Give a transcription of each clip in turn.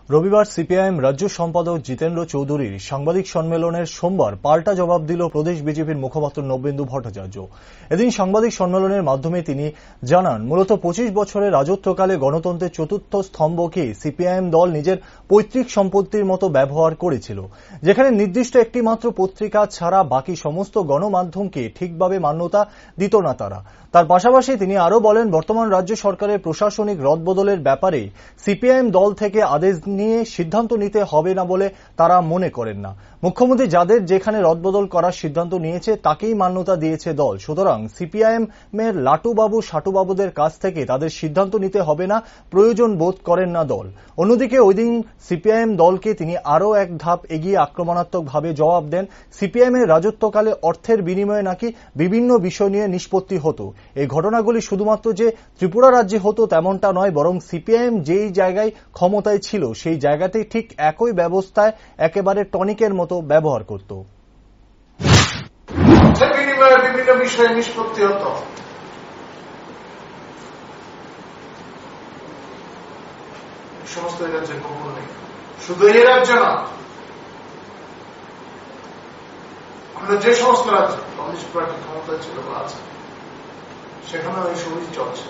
রবিবার সিপিআইএম রাজ্য সম্পাদক জিতেন্দ্র চৌধুরীর সাংবাদিক সম্মেলনের সোমবার পাল্টা জবাব দিল প্রদেশ বিজেপির মুখপাত্র নবেন্দু ভট্টাচার্য। এদিন সাংবাদিক সম্মেলনের মাধ্যমে তিনি জানান, মূলত ২৫ বছরের রাজত্বকালে গণতন্ত্রের চতুর্থ স্তম্ভকে সিপিআইএম দল নিজের পৈতৃক সম্পত্তির মতো ব্যবহার করেছিল, যেখানে নির্দিষ্ট একটি মাত্র পত্রিকা ছাড়া বাকি সমস্ত গণমাধ্যমকে ঠিকভাবে মান্যতা দিত না তারা। তার পাশাপাশি তিনি আরও বলেন, বর্তমান রাজ্য সরকারের প্রশাসনিক রদবদলের ব্যাপারে সিপিআইএম দল থেকে আদেশ নিয়ে সিদ্ধান্ত নিতে হবে না বলে তারা মনে করেন না। মুখ্যমন্ত্রী যাদের যেখানে রদবদল করার সিদ্ধান্ত নিয়েছে তাকেই মান্যতা দিয়েছে দল, সুতরাং সিপিআইএম এর লাটুবাবু সাটুবাবুদের কাছ থেকে তাদের সিদ্ধান্ত নিতে হবে না, প্রয়োজন বোধ করেন না দল। অন্যদিকে ওইদিন সিপিআইএম দলকে তিনি আরও এক ধাপ এগিয়ে আক্রমণাত্মকভাবে জবাব দেন, সিপিআইএম এর রাজত্বকালে অর্থের বিনিময়ে নাকি বিভিন্ন বিষয় নিয়ে নিষ্পত্তি হতো। এই ঘটনাগুলি শুধুমাত্র যে ত্রিপুরা রাজ্যে হতো তেমনটা নয়, বরং সিপিআইএম যেই জায়গায় ক্ষমতায় ছিল সেই জায়গাতেই ঠিক একই ব্যবস্থায় একেবারে টনিকের মতো ব্যবহার করত। বিভিন্ন বিষয়ে নিষ্পত্তি হতো। সমস্ত রাজ্যের কখনো নেই, শুধু এই রাজ্য না, আমরা যে সমস্ত রাজ্যে কমিউনিস্ট পার্টি ক্ষমতায় ছিল বা আছে সেখানেও এই সবই চলছে।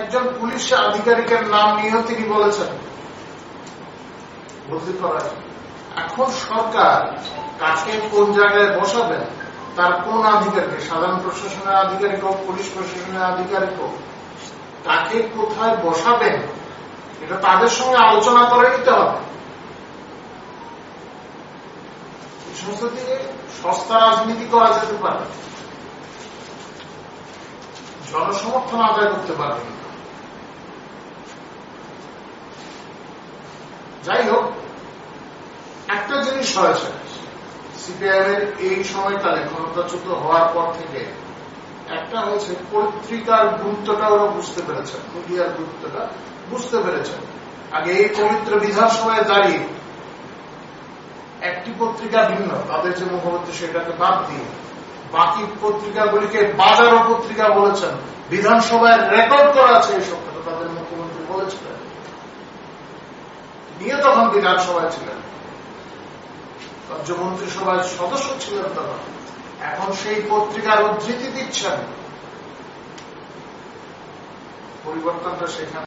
একজন পুলিশ আধিকারিকের নাম নিয়েও তিনি বলেছেন বদলি করার। এখন সরকার কাকে কোন জায়গায় বসাবেন, তার কোন আধিকারিক, সাধারণ প্রশাসনের আধিকারিক হোক, পুলিশ প্রশাসনের আধিকারিক হোক, তাকে কোথায় বসাবেন এটা তাদের সঙ্গে আলোচনা করে নিতে হবে। এই সমস্ত দিকে সস্তা রাজনীতি করা যেতে পারে, জনসমর্থন আদায় করতে পারবে। যাই হোক, একটা জিনিস হয়েছে, সিপিআইএম এর এই সময়কালে ক্ষমতাচ্যুত হওয়ার পর থেকে একটা হয়েছে, পত্রিকার গুরুত্বটা ওরা বুঝতে পেরেছেন, মিডিয়ার গুরুত্বটা বুঝতে পেরেছেন। আগে এই পবিত্র বিধানসভায় দাঁড়িয়ে একটি পত্রিকা ভিন্ন, তাদের যে মুখপাত্র সেটাকে বাদ দিয়ে বাকি পত্রিকাগুলিকে বাজারও পত্রিকা বলেছেন। বিধানসভায় রেকর্ড করা আছে এই সপ্তাহে, তাদের মুখ্যমন্ত্রী বলেছিলেন, নিয়ে তখন বিধানসভায় ছিলেন, রাজ্যমন্ত্রী সভায় সদস্য ছিলেন তখন। এখন সেই পত্রিকার উদ্ধৃতি দিচ্ছেন, পরিবর্তনটা সেখানে।